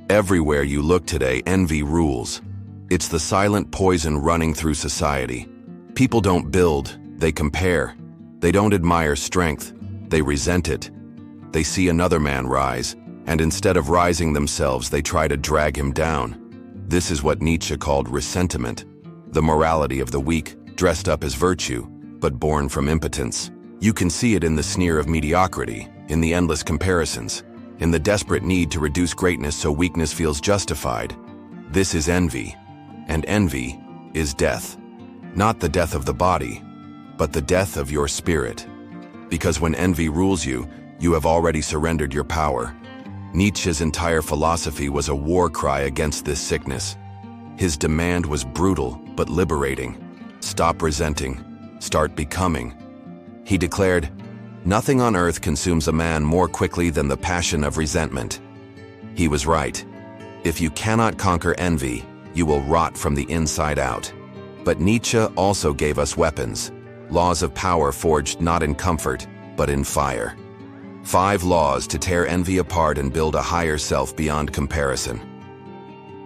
Everywhere you look today, envy rules. It's the silent poison running through society. People don't build, they compare. They don't admire strength, they resent it. They see another man rise, and instead of rising themselves, they try to drag him down. This is what Nietzsche called ressentiment, the morality of the weak, dressed up as virtue, but born from impotence. You can see it in the sneer of mediocrity, in the endless comparisons, in the desperate need to reduce greatness so weakness feels justified. This is envy, and envy is death. Not the death of the body, but the death of your spirit. Because when envy rules you, you have already surrendered your power. Nietzsche's entire philosophy was a war cry against this sickness. His demand was brutal but liberating. Stop resenting, start becoming. He declared, "Nothing on earth consumes a man more quickly than the passion of resentment." He was right. If you cannot conquer envy, you will rot from the inside out. But Nietzsche also gave us weapons, laws of power forged not in comfort, but in fire. 5 laws to tear envy apart and build a higher self beyond comparison.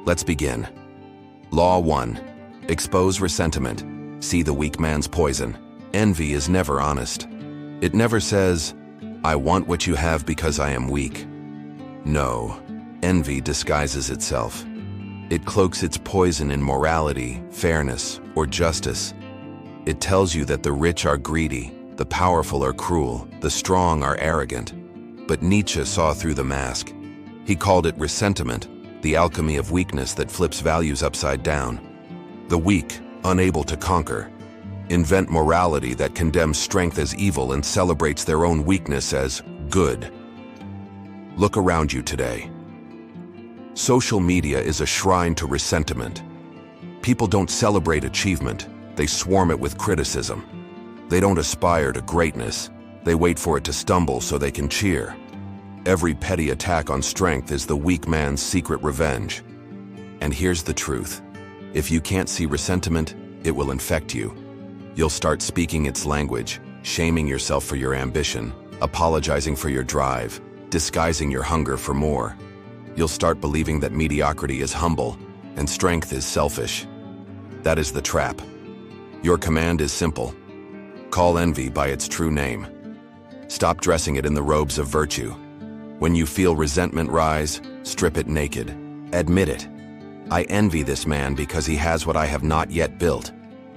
Let's begin. Law 1. Expose ressentiment. See the weak man's poison. Envy is never honest. It never says, "I want what you have because I am weak." No, envy disguises itself. It cloaks its poison in morality, fairness, or justice. It tells you that the rich are greedy, the powerful are cruel, the strong are arrogant. But Nietzsche saw through the mask. He called it ressentiment, the alchemy of weakness that flips values upside down. The weak, unable to conquer, invent morality that condemns strength as evil and celebrates their own weakness as good. Look around you today. Social media is a shrine to ressentiment. People don't celebrate achievement, they swarm it with criticism. They don't aspire to greatness, they wait for it to stumble so they can cheer. Every petty attack on strength is the weak man's secret revenge. And here's the truth. If you can't see ressentiment, it will infect you. You'll start speaking its language, shaming yourself for your ambition, apologizing for your drive, disguising your hunger for more. You'll start believing that mediocrity is humble and strength is selfish. That is the trap. Your command is simple. Call envy by its true name. Stop dressing it in the robes of virtue. When you feel resentment rise, strip it naked. Admit it. I envy this man because he has what I have not yet built.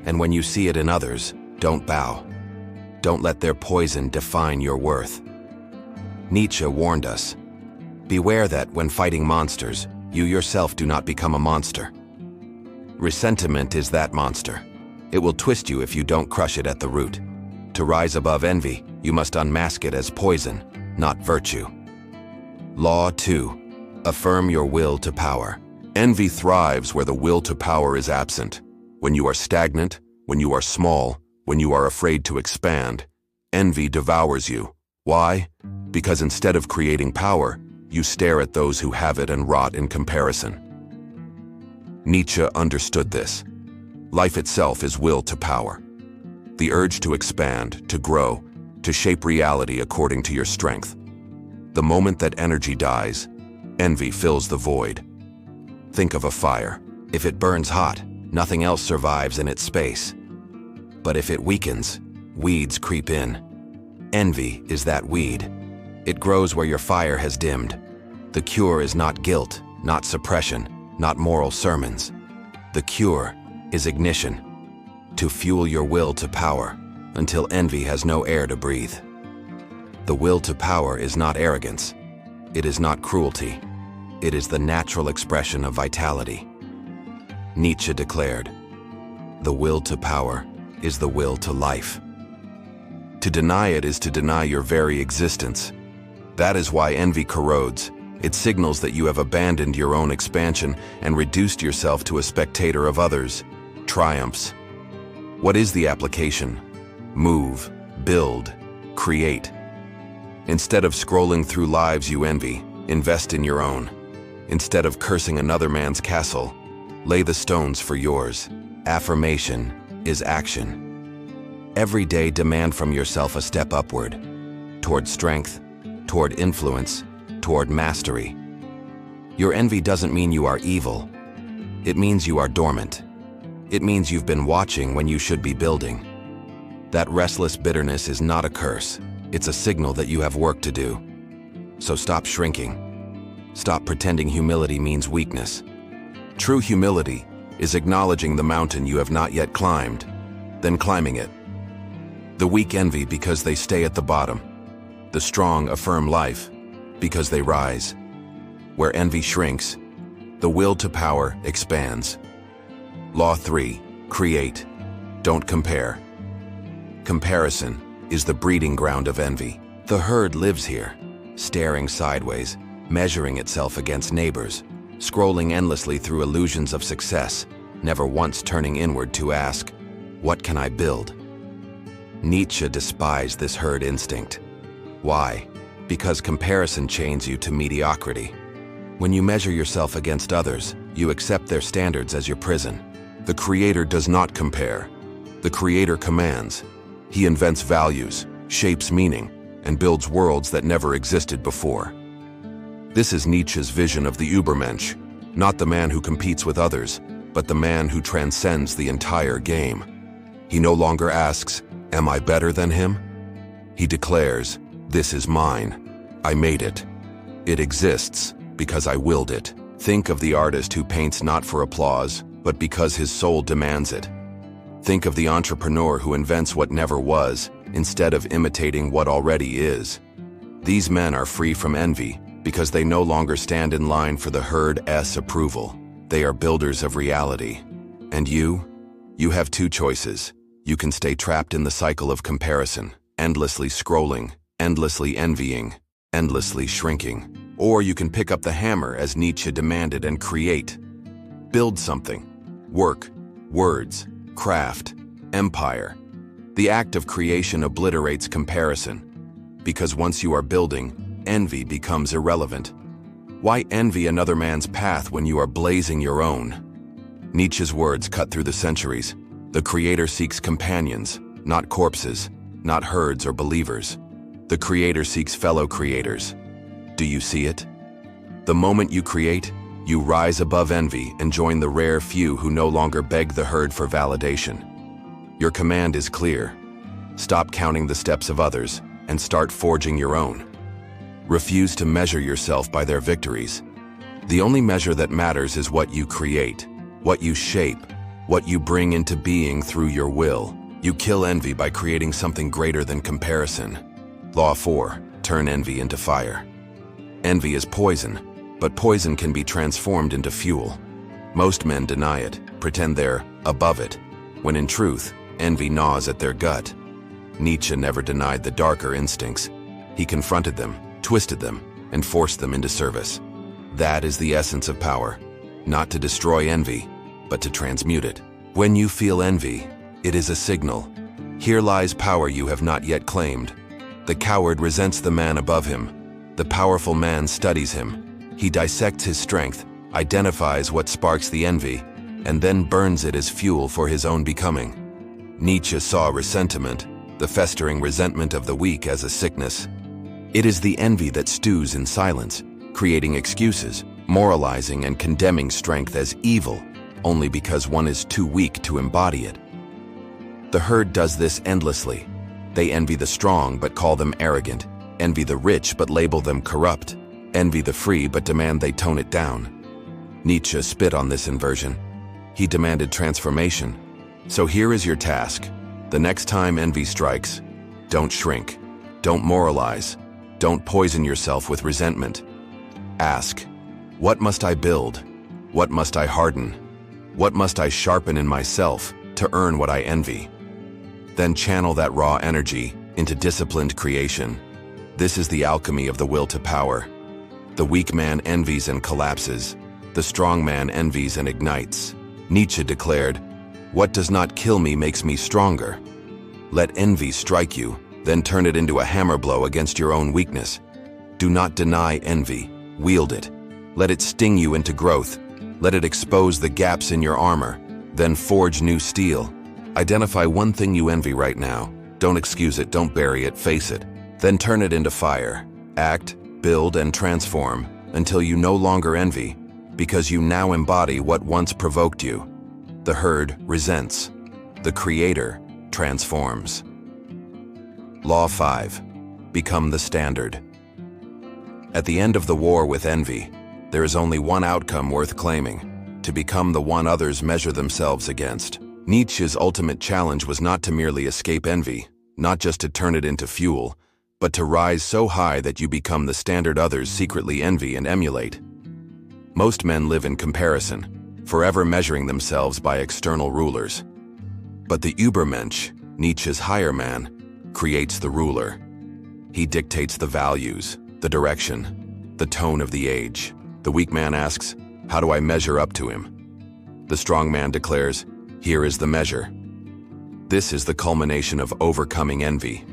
And when you see it in others, don't bow. Don't let their poison define your worth. Nietzsche warned us. Beware that when fighting monsters, you yourself do not become a monster. Ressentiment is that monster. It will twist you if you don't crush it at the root. To rise above envy, you must unmask it as poison, not virtue. Law 2. Affirm your will to power. Envy thrives where the will to power is absent. When you are stagnant, when you are small, when you are afraid to expand, envy devours you. Why? Because instead of creating power, you stare at those who have it and rot in comparison. Nietzsche understood this. Life itself is will to power. The urge to expand, to grow, to shape reality according to your strength. The moment that energy dies, envy fills the void. Think of a fire. If it burns hot, nothing else survives in its space. But if it weakens, weeds creep in. Envy is that weed. It grows where your fire has dimmed. The cure is not guilt, not suppression, not moral sermons. The cure is ignition, to fuel your will to power until envy has no air to breathe. The will to power is not arrogance. It is not cruelty. It is the natural expression of vitality. Nietzsche declared, "The will to power is the will to life." To deny it is to deny your very existence. That is why envy corrodes. It signals that you have abandoned your own expansion and reduced yourself to a spectator of others' triumphs. What is the application? Move, build, create. Instead of scrolling through lives you envy, invest in your own. Instead of cursing another man's castle, lay the stones for yours. Affirmation is action. Every day demand from yourself a step upward, toward strength, toward influence, toward mastery. Your envy doesn't mean you are evil. It means you are dormant. It means you've been watching when you should be building. That restless bitterness is not a curse. It's a signal that you have work to do. So stop shrinking. Stop pretending humility means weakness. True humility is acknowledging the mountain you have not yet climbed, then climbing it. The weak envy because they stay at the bottom. The strong affirm life because they rise. Where envy shrinks, the will to power expands. Law 3. Create. Don't compare. Comparison is the breeding ground of envy. The herd lives here, staring sideways, measuring itself against neighbors, scrolling endlessly through illusions of success, never once turning inward to ask, what can I build? Nietzsche despised this herd instinct. Why? Because comparison chains you to mediocrity. When you measure yourself against others, you accept their standards as your prison. The creator does not compare. The creator commands. He invents values, shapes meaning, and builds worlds that never existed before. This is Nietzsche's vision of the Übermensch, not the man who competes with others, but the man who transcends the entire game. He no longer asks, am I better than him? He declares, this is mine. I made it. It exists because I willed it. Think of the artist who paints not for applause, but because his soul demands it. Think of the entrepreneur who invents what never was, instead of imitating what already is. These men are free from envy because they no longer stand in line for the herd's approval. They are builders of reality. And you? You have two choices. You can stay trapped in the cycle of comparison, endlessly scrolling, endlessly envying, endlessly shrinking. Or you can pick up the hammer as Nietzsche demanded and create. Build something. Work, words, craft, empire. The act of creation obliterates comparison. Because once you are building, envy becomes irrelevant. Why envy another man's path when you are blazing your own? Nietzsche's words cut through the centuries. The creator seeks companions, not corpses, not herds or believers. The creator seeks fellow creators. Do you see it? The moment you create, you rise above envy and join the rare few who no longer beg the herd for validation. Your command is clear. Stop counting the steps of others and start forging your own. Refuse to measure yourself by their victories. The only measure that matters is what you create, what you shape, what you bring into being through your will. You kill envy by creating something greater than comparison. Law 4. Turn envy into fire. Envy is poison, but poison can be transformed into fuel. Most men deny it, pretend they're above it, when in truth, envy gnaws at their gut. Nietzsche never denied the darker instincts. He confronted them, twisted them, and forced them into service. That is the essence of power, not to destroy envy, but to transmute it. When you feel envy, it is a signal. Here lies power you have not yet claimed. The coward resents the man above him. The powerful man studies him. He dissects his strength, identifies what sparks the envy, and then burns it as fuel for his own becoming. Nietzsche saw ressentiment, the festering resentment of the weak, as a sickness. It is the envy that stews in silence, creating excuses, moralizing and condemning strength as evil, only because one is too weak to embody it. The herd does this endlessly. They envy the strong but call them arrogant, envy the rich but label them corrupt, envy the free but demand they tone it down. Nietzsche spit on this inversion. He demanded transformation. So here is your task. The next time envy strikes, don't shrink, don't moralize, don't poison yourself with resentment. Ask, what must I build? What must I harden? What must I sharpen in myself to earn what I envy? Then channel that raw energy into disciplined creation. This is the alchemy of the will to power. The weak man envies and collapses. The strong man envies and ignites. Nietzsche declared, "What does not kill me makes me stronger." Let envy strike you, then turn it into a hammer blow against your own weakness. Do not deny envy. Wield it. Let it sting you into growth. Let it expose the gaps in your armor. Then forge new steel. Identify one thing you envy right now. Don't excuse it, don't bury it, face it. Then turn it into fire. Act, build, and transform. until you no longer envy, because you now embody what once provoked you. The herd resents. The creator transforms. Law 5. Become the standard. At the end of the war with envy, there is only one outcome worth claiming: to become the one others measure themselves against. Nietzsche's ultimate challenge was not to merely escape envy, not just to turn it into fuel, but to rise so high that you become the standard others secretly envy and emulate. Most men live in comparison, forever measuring themselves by external rulers. But the Übermensch, Nietzsche's higher man, creates the ruler. He dictates the values, the direction, the tone of the age. The weak man asks, "How do I measure up to him?" The strong man declares, "Here is the measure." This is the culmination of overcoming envy.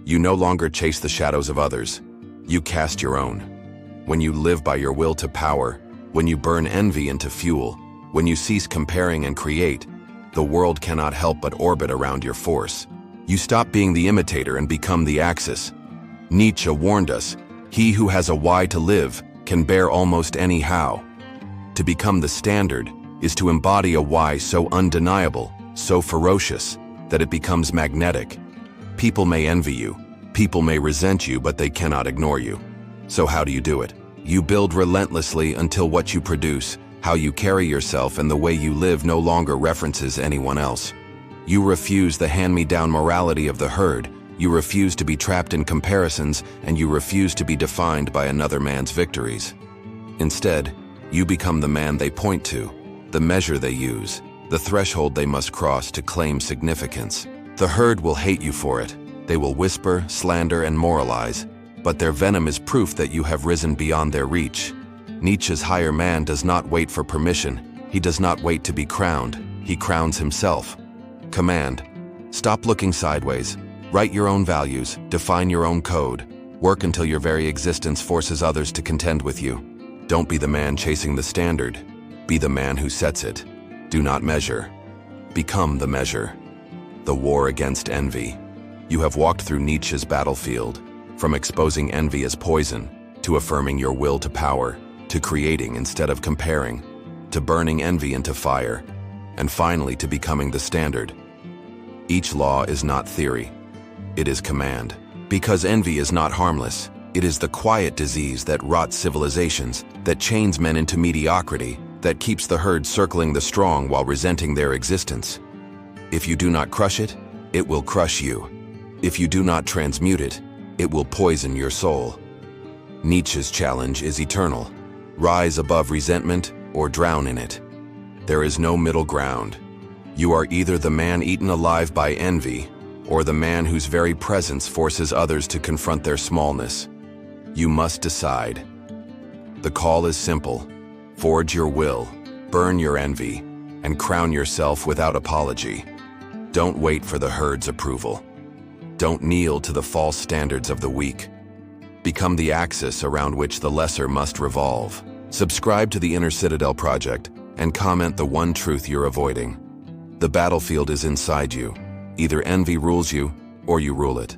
You no longer chase the shadows of others. You cast your own. When you live by your will to power, when you burn envy into fuel, when you cease comparing and create, the world cannot help but orbit around your force. You stop being the imitator and become the axis. Nietzsche warned us, "He who has a why to live can bear almost any how." To become the standard is to embody a why so undeniable, so ferocious, that it becomes magnetic. People may envy you, people may resent you, but they cannot ignore you. So how do you do it? You build relentlessly until what you produce, how you carry yourself, and the way you live no longer references anyone else. You refuse the hand-me-down morality of the herd, you refuse to be trapped in comparisons, and you refuse to be defined by another man's victories. Instead, you become the man they point to, the measure they use, the threshold they must cross to claim significance. The herd will hate you for it. They will whisper, slander, and moralize, but their venom is proof that you have risen beyond their reach. Nietzsche's higher man does not wait for permission. He does not wait to be crowned. He crowns himself. Command. Stop looking sideways. Write your own values. Define your own code. Work until your very existence forces others to contend with you. Don't be the man chasing the standard. Be the man who sets it. Do not measure. Become the measure. The war against envy. You have walked through Nietzsche's battlefield, from exposing envy as poison, to affirming your will to power, to creating instead of comparing, to burning envy into fire, and finally to becoming the standard. Each law is not theory. It is command. Because envy is not harmless, it is the quiet disease that rots civilizations, that chains men into mediocrity, that keeps the herd circling the strong while resenting their existence. If you do not crush it, it will crush you. If you do not transmute it, it will poison your soul. Nietzsche's challenge is eternal. Rise above resentment or drown in it. There is no middle ground. You are either the man eaten alive by envy, or the man whose very presence forces others to confront their smallness. You must decide. The call is simple. Forge your will, burn your envy, and crown yourself without apology. Don't wait for the herd's approval. Don't kneel to the false standards of the weak. Become the axis around which the lesser must revolve. Subscribe to the Inner Citadel Project and comment the one truth you're avoiding. The battlefield is inside you. Either envy rules you or you rule it.